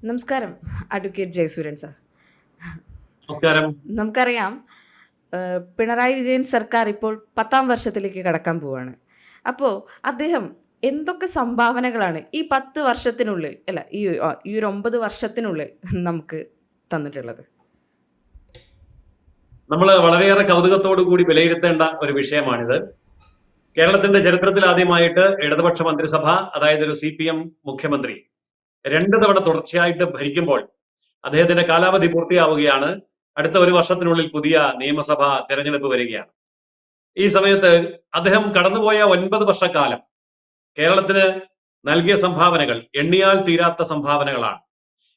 നമസ്കാരം advocate Jayasuryan sir. നമസ്കാരം. നമുക്കറിയാം, പിണറായി വിജയൻ സർക്കാർ ഇപ്പോൾ 10ാം വർഷത്തിലേക്ക് കടക്കാൻ പോവുകയാണ്. അപ്പോൾ അദ്ദേഹം എന്തൊക്കെ സംഭാവനകളാണ് ഈ 10 വർഷത്തിനുള്ളിൽ ഈ ഒരു 9 വർഷത്തിനുള്ളിൽ നമുക്ക് തന്നിട്ടുള്ളത്? നമ്മൾ വളരെയേറെ കൗതുകത്തോടു കൂടി വിലയിരുത്തേണ്ട ഒരു വിഷയമാണിത്. കേരളത്തിന്റെ ചരിത്രത്തിൽ ആദ്യമായിട്ട് ഇടതുപക്ഷ മന്ത്രിസഭ, അതായത് ഒരു CPM മുഖ്യമന്ത്രി 2 തവണ തുടർച്ചയായിട്ട് ഭരിക്കുമ്പോൾ അദ്ദേഹത്തിന്റെ കാലാവധി പൂർത്തിയാവുകയാണ്. അടുത്ത ഒരു വർഷത്തിനുള്ളിൽ പുതിയ നിയമസഭാ തെരഞ്ഞെടുപ്പ് വരികയാണ്. ഈ സമയത്ത് അദ്ദേഹം കടന്നുപോയ 9 വർഷക്കാലം കേരളത്തിന് നൽകിയ സംഭാവനകൾ എണ്ണിയാൽ തീരാത്ത സംഭാവനകളാണ്.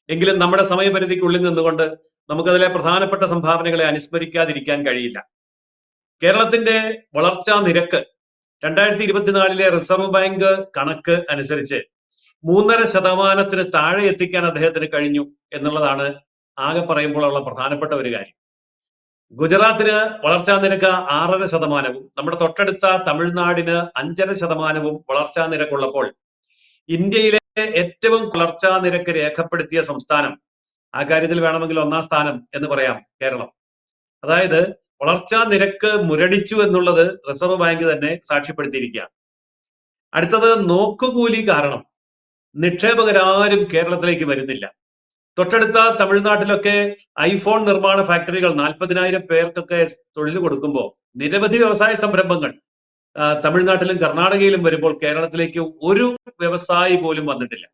എങ്കിലും നമ്മുടെ സമയപരിധിക്കുള്ളിൽ നിന്നുകൊണ്ട് നമുക്കതിലെ പ്രധാനപ്പെട്ട സംഭാവനകളെ അനുസ്മരിക്കാതിരിക്കാൻ കഴിയില്ല. കേരളത്തിന്റെ വളർച്ചാ നിരക്ക് 2024 റിസർവ് ബാങ്ക് കണക്ക് അനുസരിച്ച് 3.5% താഴെ എത്തിക്കാൻ അദ്ദേഹത്തിന് കഴിഞ്ഞു എന്നുള്ളതാണ് ആകെ പറയുമ്പോഴുള്ള പ്രധാനപ്പെട്ട ഒരു കാര്യം. ഗുജറാത്തിന് വളർച്ചാ നിരക്ക് 6.5%, നമ്മുടെ തൊട്ടടുത്ത തമിഴ്നാടിന് 5.5% വളർച്ചാ നിരക്കുള്ളപ്പോൾ ഇന്ത്യയിലെ ഏറ്റവും വളർച്ചാ നിരക്ക് രേഖപ്പെടുത്തിയ സംസ്ഥാനം, ആ കാര്യത്തിൽ വേണമെങ്കിൽ 1ാം സ്ഥാനം എന്ന് പറയാം, കേരളം. അതായത് വളർച്ചാ നിരക്ക് മുരടിച്ചു എന്നുള്ളത് റിസർവ് ബാങ്ക് തന്നെ സാക്ഷ്യപ്പെടുത്തിയിരിക്കുകയാണ്. അടുത്തത്, നോക്കുകൂലി കാരണം നിക്ഷേപകരാരും കേരളത്തിലേക്ക് വരുന്നില്ല. തൊട്ടടുത്ത തമിഴ്നാട്ടിലൊക്കെ ഐഫോൺ നിർമ്മാണ ഫാക്ടറികൾ 40,000 പേർക്കൊക്കെ തൊഴിൽ കൊടുക്കുമ്പോൾ നിരവധി വ്യവസായ സംരംഭങ്ങൾ തമിഴ്നാട്ടിലും കർണാടകയിലും വരുമ്പോൾ കേരളത്തിലേക്ക് ഒരു വ്യവസായി പോലും വന്നിട്ടില്ല.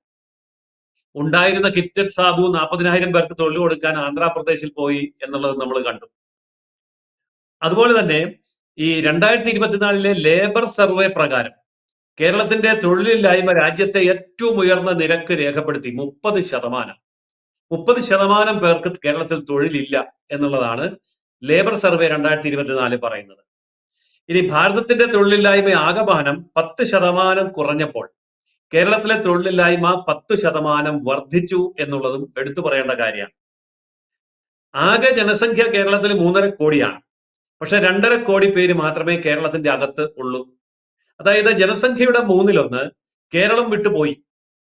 ഉണ്ടായിരുന്ന കിറ്റഡ് സാബു 40,000 പേർക്ക് തൊഴിൽ കൊടുക്കാൻ ആന്ധ്രാപ്രദേശിൽ പോയി എന്നുള്ളത് നമ്മൾ കണ്ടു. അതുപോലെ തന്നെ ഈ 2024 ലേബർ സർവേ പ്രകാരം കേരളത്തിന്റെ തൊഴിലില്ലായ്മ രാജ്യത്തെ ഏറ്റവും ഉയർന്ന നിരക്ക് രേഖപ്പെടുത്തി 30%. 30% പേർക്ക് കേരളത്തിൽ തൊഴിലില്ല എന്നുള്ളതാണ് ലേബർ സർവേ 2024 പറയുന്നത്. ഇനി ഭാരതത്തിന്റെ തൊഴിലില്ലായ്മ ആകമാനം 10% കുറഞ്ഞപ്പോൾ കേരളത്തിലെ തൊഴിലില്ലായ്മ 10% വർദ്ധിച്ചു എന്നുള്ളതും എടുത്തു പറയേണ്ട കാര്യമാണ്. ആകെ ജനസംഖ്യ കേരളത്തിൽ 3.5 കോടിയാണ്. പക്ഷെ 2.5 കോടി പേര് മാത്രമേ കേരളത്തിന്റെ അകത്ത് ഉള്ളൂ. അതായത് ജനസംഖ്യയുടെ 1/3 കേരളം വിട്ടുപോയി.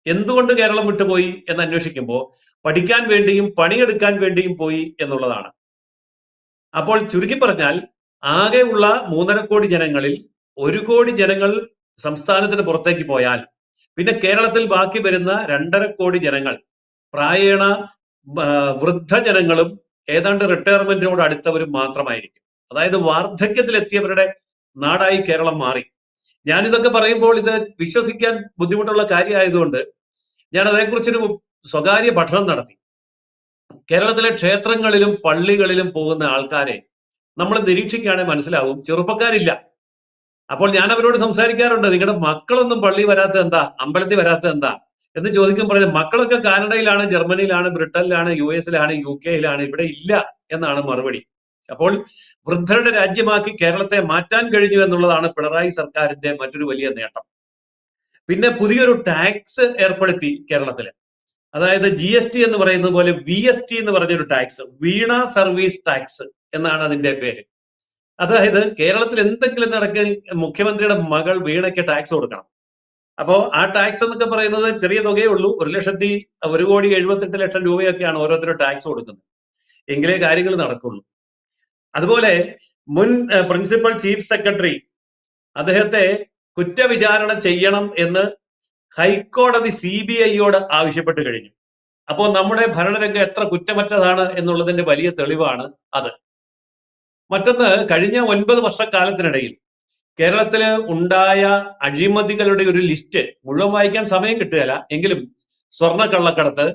എന്തുകൊണ്ട് കേരളം വിട്ടുപോയി എന്ന് അന്വേഷിക്കുമ്പോൾ പഠിക്കാൻ വേണ്ടിയും പണിയെടുക്കാൻ വേണ്ടിയും പോയി എന്നുള്ളതാണ്. അപ്പോൾ ചുരുക്കി പറഞ്ഞാൽ ആകെ ഉള്ള 3.5 കോടി ജനങ്ങളിൽ 1 കോടി ജനങ്ങൾ സംസ്ഥാനത്തിന് പുറത്തേക്ക് പോയാൽ പിന്നെ കേരളത്തിൽ ബാക്കി വരുന്ന 2.5 കോടി ജനങ്ങൾ പ്രായേണ വൃദ്ധജനങ്ങളും ഏതാണ്ട് റിട്ടയർമെന്റിനോട് അടുത്തവരും മാത്രമായിരിക്കും. അതായത് വാർദ്ധക്യത്തിലെത്തിയവരുടെ നാടായി കേരളം മാറി. ഞാനിതൊക്കെ പറയുമ്പോൾ ഇത് വിശ്വസിക്കാൻ ബുദ്ധിമുട്ടുള്ള കാര്യമായതുകൊണ്ട് ഞാൻ അതേക്കുറിച്ചൊരു സ്വകാര്യ പഠനം നടത്തി. കേരളത്തിലെ ക്ഷേത്രങ്ങളിലും പള്ളികളിലും പോകുന്ന ആൾക്കാരെ നമ്മൾ നിരീക്ഷിക്കുകയാണെങ്കിൽ മനസ്സിലാവും ചെറുപ്പക്കാരില്ല. അപ്പോൾ ഞാൻ അവരോട് സംസാരിക്കാറുണ്ട്, നിങ്ങളുടെ മക്കളൊന്നും പള്ളി വരാത്ത എന്താ, അമ്പലത്തിൽ വരാത്ത എന്താ എന്ന് ചോദിക്കുമ്പോൾ മക്കളൊക്കെ കാനഡയിലാണ്, ജർമ്മനിയിലാണ്, ബ്രിട്ടനിലാണ്, US-ലാണ്, UK-യിലാണ്, ഇവിടെ ഇല്ല എന്നാണ് മറുപടി. അപ്പോൾ വൃദ്ധരുടെ രാജ്യമാക്കി കേരളത്തെ മാറ്റാൻ കഴിഞ്ഞു എന്നുള്ളതാണ് പിണറായി സർക്കാരിന്റെ മറ്റൊരു വലിയ നേട്ടം. പിന്നെ പുതിയൊരു ടാക്സ് ഏർപ്പെടുത്തി കേരളത്തില്. അതായത് GST എന്ന് പറയുന്നത് പോലെ VST എന്ന് പറഞ്ഞൊരു ടാക്സ്, വീണ സർവീസ് ടാക്സ് എന്നാണ് അതിന്റെ പേര്. അതായത് കേരളത്തിൽ എന്തെങ്കിലും നടക്കാൻ മുഖ്യമന്ത്രിയുടെ മകൾ വീണയ്ക്ക് ടാക്സ് കൊടുക്കണം. അപ്പോ ആ ടാക്സ് എന്നൊക്കെ പറയുന്നത് ചെറിയ തുകയേ ഉള്ളൂ. 1,78,00,000 രൂപയൊക്കെയാണ് ഓരോരുത്തരും ടാക്സ് കൊടുക്കുന്നത്. എങ്കിലേ കാര്യങ്ങൾ നടക്കുള്ളൂ. അതുപോലെ മുൻ പ്രിൻസിപ്പൽ ചീഫ് സെക്രട്ടറി അദ്ദേഹത്തെ കുറ്റവിചാരണ ചെയ്യണം എന്ന് ഹൈക്കോടതി CBI-യോട് ആവശ്യപ്പെട്ട് കഴിഞ്ഞു. അപ്പോൾ നമ്മുടെ ഭരണരംഗം എത്ര കുറ്റമറ്റതാണ് എന്നുള്ളതിന്റെ വലിയ തെളിവാണ് അത്. മറ്റൊന്ന്, കഴിഞ്ഞ 9 വർഷക്കാലത്തിനിടയിൽ കേരളത്തില് ഉണ്ടായ അഴിമതികളുടെ ഒരു ലിസ്റ്റ് മുഴുവൻ വായിക്കാൻ സമയം കിട്ടുകയില്ല. എങ്കിലും സ്വർണ്ണ കള്ളക്കടത്ത്,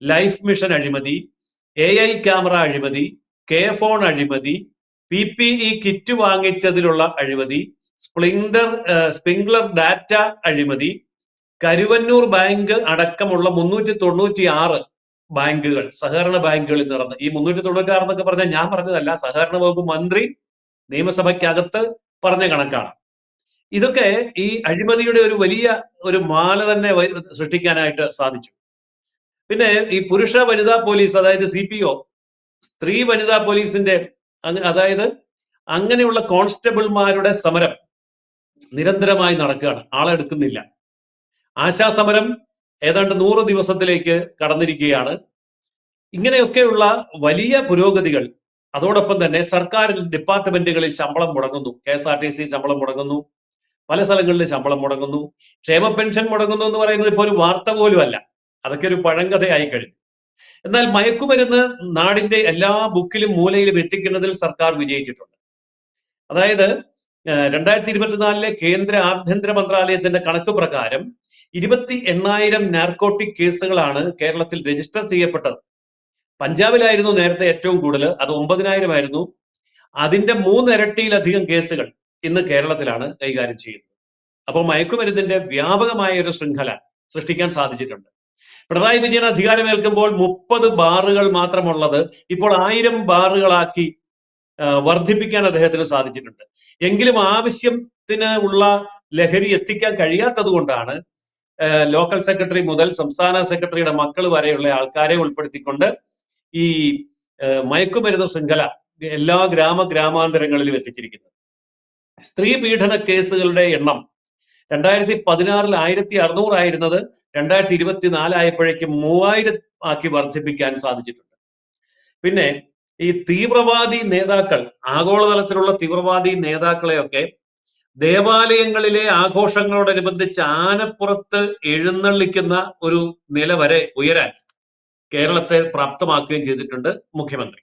ലൈഫ് മിഷൻ അഴിമതി, AI ക്യാമറ അഴിമതി, K-ഫോൺ അഴിമതി, PPE കിറ്റ് വാങ്ങിച്ചതിലുള്ള അഴിമതി, സ്പ്രിംഗ്ലർ ഡാറ്റ അഴിമതി, കരുവന്നൂർ ബാങ്ക് അടക്കമുള്ള 396 ബാങ്കുകൾ, സഹകരണ ബാങ്കുകളിൽ നടന്ന്, ഈ 396 എന്നൊക്കെ പറഞ്ഞാൽ ഞാൻ പറഞ്ഞതല്ല, സഹകരണ വകുപ്പ് മന്ത്രി നിയമസഭയ്ക്കകത്ത് പറഞ്ഞ കണക്കാണ്. ഇതൊക്കെ ഈ അഴിമതിയുടെ ഒരു വലിയ ഒരു മാല തന്നെ സൃഷ്ടിക്കാനായിട്ട് സാധിച്ചു. പിന്നെ ഈ പുരുഷ വനിതാ പോലീസ്, അതായത് CPO, സ്ത്രീ വനിതാ പോലീസിന്റെ, അതായത് അങ്ങനെയുള്ള കോൺസ്റ്റബിൾമാരുടെ സമരം നിരന്തരമായി നടക്കുകയാണ്, ആളെടുക്കുന്നില്ല. ആശാ സമരം ഏതാണ്ട് 100 ദിവസത്തിലേക്ക് കടന്നിരിക്കുകയാണ്. ഇങ്ങനെയൊക്കെയുള്ള വലിയ പുരോഗതികൾ, അതോടൊപ്പം തന്നെ സർക്കാർ ഡിപ്പാർട്ട്മെന്റുകളിൽ ശമ്പളം മുടങ്ങുന്നു. KSRTC ശമ്പളം മുടങ്ങുന്നു, പല സ്ഥലങ്ങളിലും ശമ്പളം മുടങ്ങുന്നു, ക്ഷേമ പെൻഷൻ മുടങ്ങുന്നു എന്ന് പറയുന്നത് ഇപ്പോൾ ഒരു വാർത്ത പോലുമല്ല, അതൊക്കെ ഒരു പഴങ്കഥയായി കഴിഞ്ഞു. എന്നാൽ മയക്കുമരുന്ന് നാടിന്റെ എല്ലാ ബുക്കിലും മൂലയിലും എത്തിക്കുന്നതിൽ സർക്കാർ വിജയിച്ചിട്ടുണ്ട്. അതായത് 2024 കേന്ദ്ര ആഭ്യന്തര മന്ത്രാലയത്തിന്റെ കണക്ക് പ്രകാരം 28,000 നാർക്കോട്ടിക് കേസുകളാണ് കേരളത്തിൽ രജിസ്റ്റർ ചെയ്യപ്പെട്ടത്. പഞ്ചാബിലായിരുന്നു നേരത്തെ ഏറ്റവും കൂടുതൽ, അത് 9,000 ആയിരുന്നു. അതിന്റെ 3 ഇരട്ടിയിലധികം കേസുകൾ ഇന്ന് കേരളത്തിലാണ് കൈകാര്യം ചെയ്യുന്നത്. അപ്പോൾ മയക്കുമരുന്നിന്റെ വ്യാപകമായ ഒരു ശൃംഖല സൃഷ്ടിക്കാൻ സാധിച്ചിട്ടുണ്ട്. പിണറായി വിജയൻ അധികാരമേൽക്കുമ്പോൾ 30 ബാറുകൾ മാത്രമുള്ളത് ഇപ്പോൾ 1000 ബാറുകളാക്കി വർദ്ധിപ്പിക്കാൻ അദ്ദേഹത്തിന് സാധിച്ചിട്ടുണ്ട്. എങ്കിലും ആവശ്യത്തിന് ഉള്ള ലഹരി എത്തിക്കാൻ കഴിയാത്തത് കൊണ്ടാണ് ലോക്കൽ സെക്രട്ടറി മുതൽ സംസ്ഥാന സെക്രട്ടറിയുടെ മക്കൾ വരെയുള്ള ആൾക്കാരെ ഉൾപ്പെടുത്തിക്കൊണ്ട് ഈ മയക്കുമരുന്ന് ശൃംഖല എല്ലാ ഗ്രാമാന്തരങ്ങളിലും എത്തിച്ചിരിക്കുന്നത്. സ്ത്രീ പീഡന കേസുകളുടെ എണ്ണം 2016 1600 ആയിരുന്നത് 2024 ആയപ്പോഴേക്കും 3000 ആക്കി വർദ്ധിപ്പിക്കാൻ സാധിച്ചിട്ടുണ്ട്. പിന്നെ ഈ തീവ്രവാദി നേതാക്കൾ, ആഗോളതലത്തിലുള്ള തീവ്രവാദി നേതാക്കളെയൊക്കെ ദേവാലയങ്ങളിലെ ആഘോഷങ്ങളോടനുബന്ധിച്ച് ആനപ്പുറത്ത് എഴുന്നള്ളിക്കുന്ന ഒരു നില വരെ ഉയരാൻ കേരളത്തെ പ്രാപ്തമാക്കുകയും ചെയ്തിട്ടുണ്ട് മുഖ്യമന്ത്രി.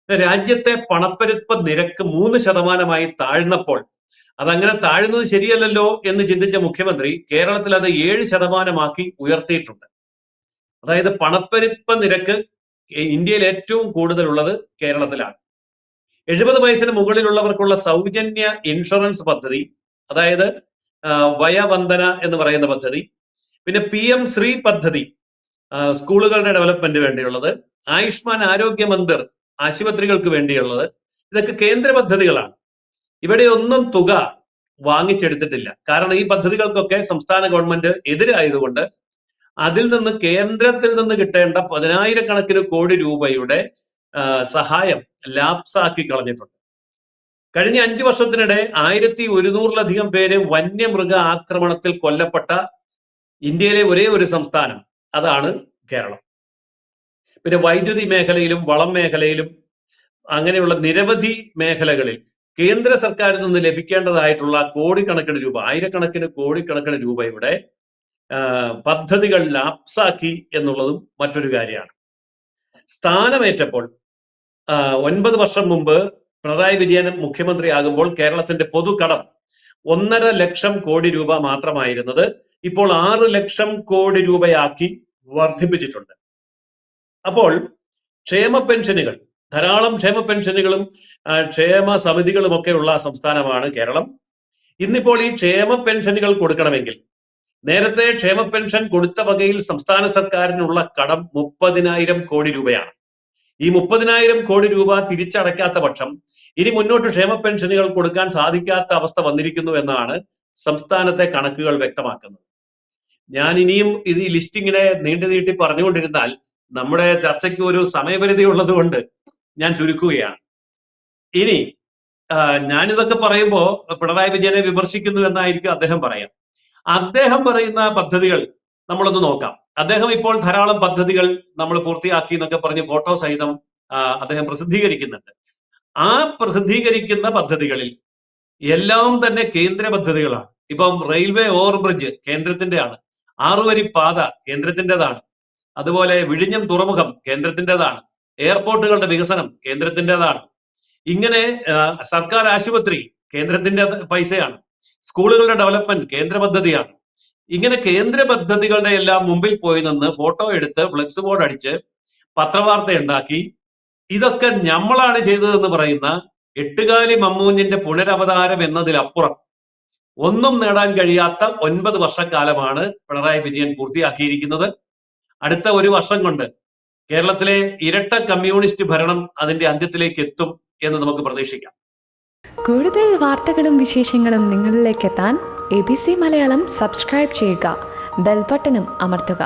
രാജ്യത്തെ പണപ്പെരുപ്പ നിരക്ക് 3% താഴ്ന്നപ്പോൾ അതങ്ങനെ താഴ്ന്നത് ശരിയല്ലല്ലോ എന്ന് ചിന്തിച്ച മുഖ്യമന്ത്രി കേരളത്തിൽ അത് 7% ഉയർത്തിയിട്ടുണ്ട്. അതായത് പണപ്പെരുപ്പ നിരക്ക് ഇന്ത്യയിൽ ഏറ്റവും കൂടുതലുള്ളത് കേരളത്തിലാണ്. 70 വയസ്സിന് മുകളിലുള്ളവർക്കുള്ള സൗജന്യ ഇൻഷുറൻസ് പദ്ധതി, അതായത് വയവന്ദന എന്ന് പറയുന്ന പദ്ധതി, പിന്നെ PM ശ്രീ പദ്ധതി സ്കൂളുകളുടെ ഡെവലപ്മെന്റ് വേണ്ടിയുള്ളത്, ആയുഷ്മാൻ ആരോഗ്യ മന്ദിർ ആശുപത്രികൾക്ക് വേണ്ടിയുള്ളത്, ഇതൊക്കെ കേന്ദ്ര പദ്ധതികളാണ്. ഇവിടെ ഒന്നും തുക വാങ്ങിച്ചെടുത്തിട്ടില്ല. കാരണം ഈ പദ്ധതികൾക്കൊക്കെ സംസ്ഥാന ഗവൺമെന്റ് എതിരായതുകൊണ്ട് അതിൽ നിന്ന് കേന്ദ്രത്തിൽ നിന്ന് കിട്ടേണ്ട 10,000 കോടി രൂപയുടെ സഹായം ലാപ്സാക്കി കളഞ്ഞിട്ടുണ്ട്. കഴിഞ്ഞ 5 വർഷത്തിനിടെ 1100-ലധികം പേര് വന്യമൃഗ ആക്രമണത്തിൽ കൊല്ലപ്പെട്ട ഇന്ത്യയിലെ ഒരേ ഒരു സംസ്ഥാനം അതാണ് കേരളം. പിന്നെ വൈദ്യുതി മേഖലയിലും വളം മേഖലയിലും അങ്ങനെയുള്ള നിരവധി മേഖലകളിൽ കേന്ദ്ര സർക്കാരിൽ നിന്ന് ലഭിക്കേണ്ടതായിട്ടുള്ള കോടിക്കണക്കിന് രൂപ, ആയിരക്കണക്കിന് കോടിക്കണക്കിന് രൂപയുടെ പദ്ധതികൾ ലാപ്സാക്കി എന്നുള്ളതും മറ്റൊരു കാര്യമാണ്. സ്ഥാനമേറ്റപ്പോൾ 9 വർഷം മുമ്പ് പിണറായി വിജയൻ മുഖ്യമന്ത്രിയാകുമ്പോൾ കേരളത്തിന്റെ പൊതുകടം 1.5 ലക്ഷം കോടി രൂപ മാത്രമായിരുന്നത് ഇപ്പോൾ 6 ലക്ഷം കോടി രൂപയാക്കി വർദ്ധിപ്പിച്ചിട്ടുണ്ട്. അപ്പോൾ ക്ഷേമ പെൻഷനുകൾ, ധാരാളം ക്ഷേമ പെൻഷനുകളും ക്ഷേമ സമിതികളും ഒക്കെ ഉള്ള സംസ്ഥാനമാണ് കേരളം. ഇന്നിപ്പോൾ ഈ ക്ഷേമ പെൻഷനുകൾ കൊടുക്കണമെങ്കിൽ നേരത്തെ ക്ഷേമ പെൻഷൻ കൊടുത്ത വകയിൽ സംസ്ഥാന സർക്കാരിനുള്ള കടം 30,000 കോടി രൂപയാണ്. ഈ 30,000 കോടി രൂപ തിരിച്ചടയ്ക്കാത്ത പക്ഷം ഇനി മുന്നോട്ട് ക്ഷേമ പെൻഷനുകൾ കൊടുക്കാൻ സാധിക്കാത്ത അവസ്ഥ വന്നിരിക്കുന്നു എന്നാണ് സംസ്ഥാനത്തെ കണക്കുകൾ വ്യക്തമാക്കുന്നത്. ഞാൻ ഇനിയും ഇത് ഈ ലിസ്റ്റിങ്ങിനെ നീട്ടി പറഞ്ഞുകൊണ്ടിരുന്നാൽ നമ്മുടെ ചർച്ചയ്ക്ക് ഒരു സമയപരിധി ഉള്ളത് കൊണ്ട് ഞാൻ ചുരുക്കുകയാണ്. ഇനി ഞാനിതൊക്കെ പറയുമ്പോൾ പിണറായി വിജയനെ വിമർശിക്കുന്നു എന്നായിരിക്കും അദ്ദേഹം പറയാം. അദ്ദേഹം പറയുന്ന പദ്ധതികൾ നമ്മളൊന്ന് നോക്കാം. അദ്ദേഹം ഇപ്പോൾ ധാരാളം പദ്ധതികൾ നമ്മൾ പൂർത്തിയാക്കി എന്നൊക്കെ പറഞ്ഞ് ഫോട്ടോ സഹിതം അദ്ദേഹം പ്രസിദ്ധീകരിക്കുന്നുണ്ട്. ആ പ്രസിദ്ധീകരിക്കുന്ന പദ്ധതികളിൽ എല്ലാം തന്നെ കേന്ദ്ര പദ്ധതികളാണ്. ഇപ്പം റെയിൽവേ ഓവർബ്രിഡ്ജ് കേന്ദ്രത്തിന്റെയാണ്, 6 വരി പാത കേന്ദ്രത്തിൻ്റെതാണ്, അതുപോലെ വിഴിഞ്ഞം തുറമുഖം കേന്ദ്രത്തിൻ്റെതാണ്, എയർപോർട്ടുകളുടെ വികസനം കേന്ദ്രത്തിൻ്റെതാണ്, ഇങ്ങനെ സർക്കാർ ആശുപത്രി കേന്ദ്രത്തിന്റെ പൈസയാണ്, സ്കൂളുകളുടെ ഡെവലപ്മെന്റ് കേന്ദ്ര പദ്ധതിയാണ്. ഇങ്ങനെ കേന്ദ്ര പദ്ധതികളുടെ എല്ലാം മുമ്പിൽ പോയി നിന്ന് ഫോട്ടോ എടുത്ത് ഫ്ലെക്സ് ബോർഡ് അടിച്ച് പത്രവാർത്ത ഉണ്ടാക്കി ഇതൊക്കെ നമ്മളാണ് ചെയ്തതെന്ന് പറയുന്ന എട്ടുകാലി മമ്മൂഞ്ഞിന്റെ പുനരവതാരം എന്നതിലപ്പുറം ഒന്നും നേടാൻ കഴിയാത്ത 9 വർഷക്കാലമാണ് പിണറായി വിജയൻ പൂർത്തിയാക്കിയിരിക്കുന്നത്. അടുത്ത 1 വർഷം കൊണ്ട് കേരളത്തിലെ ഇരട്ട കമ്മ്യൂണിസ്റ്റ് ഭരണം അതിന്റെ അന്ത്യത്തിലേക്ക് എത്തും എന്ന് നമുക്ക് പ്രതീക്ഷിക്കാം. കൂടുതൽ വാർത്തകളും വിശേഷങ്ങളും നിങ്ങളിലേക്ക് എത്താൻ ABC മലയാളം സബ്സ്ക്രൈബ് ചെയ്യുക, ബെൽ ബട്ടണും അമർത്തുക.